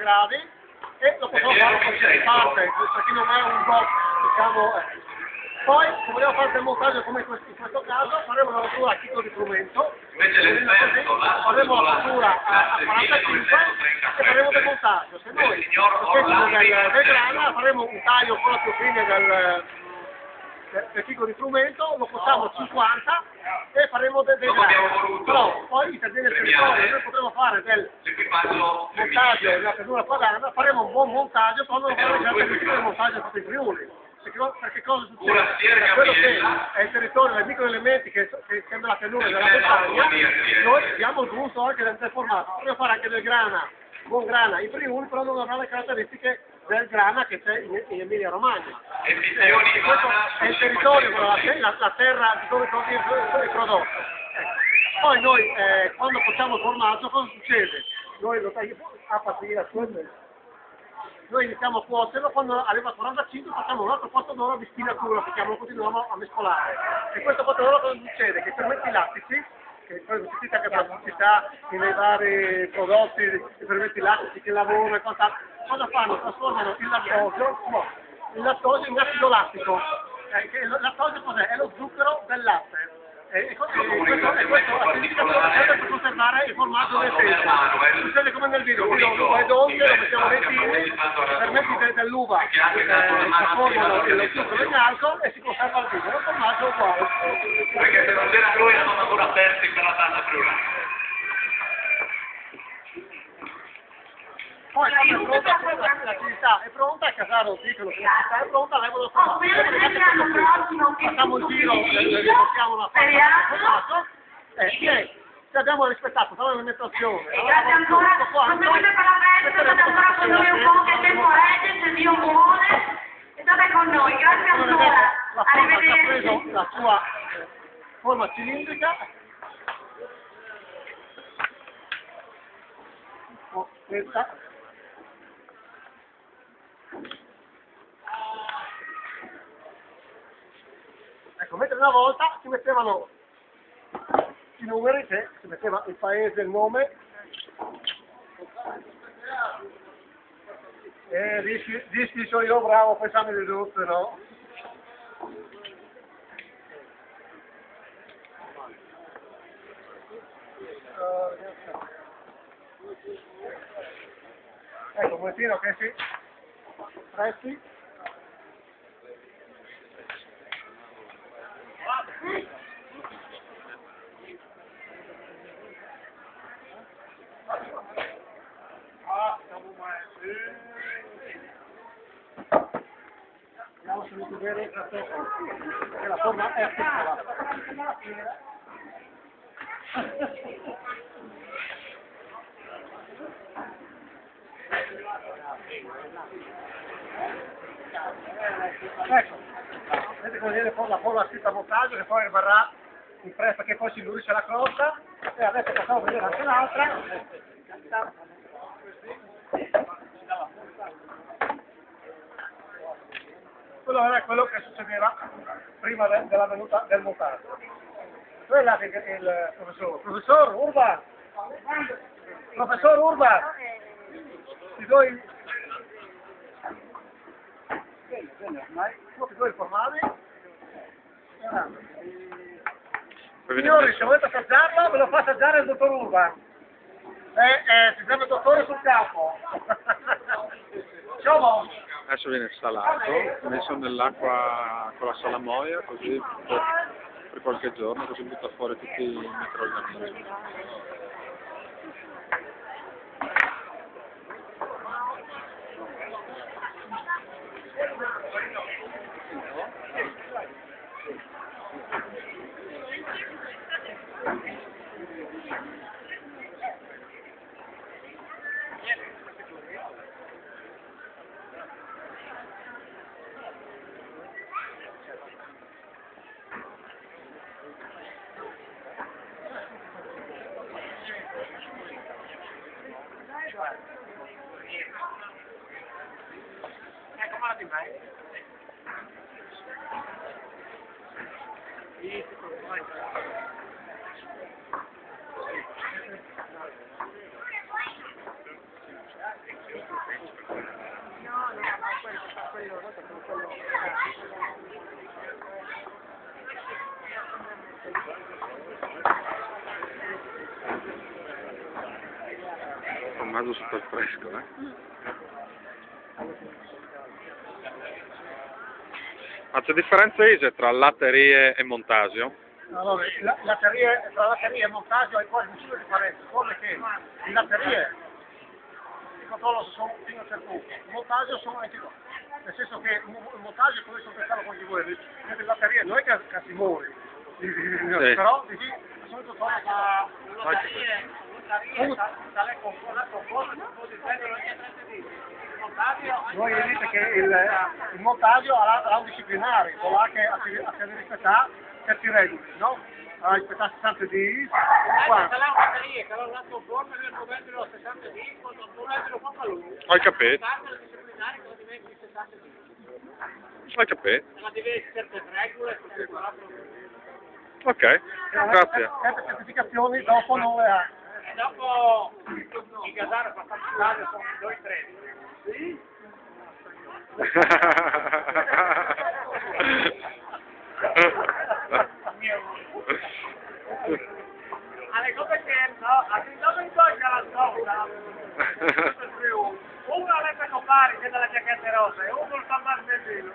gradi e lo possiamo fare in parte, perché non è un blocco, diciamo. Poi, se vogliamo fare del montaggio come in questo caso, faremo una rottura a chicco di frumento, faremo la fattura a 45 e faremo del montaggio. Se noi del grana faremo un taglio un po' più fine del chicco di frumento, lo facciamo a 50 e faremo del grana. Però poi interviene il territorio, noi potremo fare del montaggio della pianura padana, faremo un buon montaggio, poi non faremo il montaggio fatto in Friuli. Perché cosa succede? Quello che è il territorio dei microelementi che sembra la pianura della montagna, noi abbiamo il gusto anche del formato. Possiamo fare anche del grana, buon grana in Friuli, però non avrà le caratteristiche del grana che c'è in Emilia Romagna. Questo è il territorio, la terra di dove il prodotto. Poi noi quando facciamo il formaggio cosa succede? Noi lo tagliamo a partire noi iniziamo a cuocerlo, quando arriva a 45 facciamo un altro quarto d'ora di spinatura, perché lo continuiamo a mescolare. E questo quarto d'ora cosa succede? Che permette i lattici, che poi lo sentite anche per la pubblicità nei vari prodotti, i fermenti lattici che lavorano e quant'altro, cosa fanno? Trasformano il lattosio in acido lattico. Il lattosio cos'è? È lo zucchero del latte. E questo serve per conservare il formaggio nel tempo. Succede come nel vino, l'uva è dolce, lo mettiamo nei fini, i fermenti dell'uva trasformano lo zucchero in alcol e si conserva il vino. Il formaggio è uguale. Perché se non c'era lui eravamo ancora aperti per la tanda friulana. Poi quando l'attività è pronta, il casaro dicono che l'attività è pronta, levo facciamo il giro, riportiamo la formaggio e se abbiamo rispettato tutta l'alimentazione. E grazie ancora, non dovete per la festa, state ancora con noi un po', che tempo è, se Dio vuole, e state con noi, grazie ancora. La forma ha Arrivederci. preso la sua forma cilindrica. Questa. Ecco, mentre una volta si mettevano i numeri, che si metteva il paese, il nome, e dischi sono io bravo, poi sanno di tutto, no? Ecco, un momentino che si presti. Vediamo se mi vedere che la forma è piccola. Ecco, vedete come viene la forma scritta a montaggio che poi rimarrà impressa, che poi si indurisce la crosta, e adesso possiamo vedere anche l'altra. Quello è quello che succedeva prima della venuta del montaggio. Quella che il professor Urban, ti do il formale. Signori, se volete assaggiarlo, ve lo fa assaggiare il dottor Urban. Si chiama il dottore sul campo. Ciao. Adesso viene salato, messo nell'acqua con la salamoia, così per qualche giorno, così butta fuori tutti i microorganismi. Ecco, guarda di me. Sì, formaggio super fresco, eh? Ma c'è differenza Ise tra latterie e montasio? Allora, tra latterie e montaggio è quasi nessuna differenza, come che in latterie il controllo sono fino a un certo punto, il montaggio sono anche qua. Nel senso che il montaggio è come sto pensando con chi vuole, nelle latterie non è che si muore, però di sì, di solito sono voi dite che il montaggio ha un disciplinare, con là che a rispettare certi regoli, no? A rispettare 60 di qua. Hai capito? Hai capito? Ok, grazie. Sempre certificazioni dopo non le ha. Dopo il gasare per partecipare sono 2-3. Sì? Alle come tempo, a dove tocca la scorta? Uno la mette a compare, che è della giacchetta rosa, e uno il fa martedì.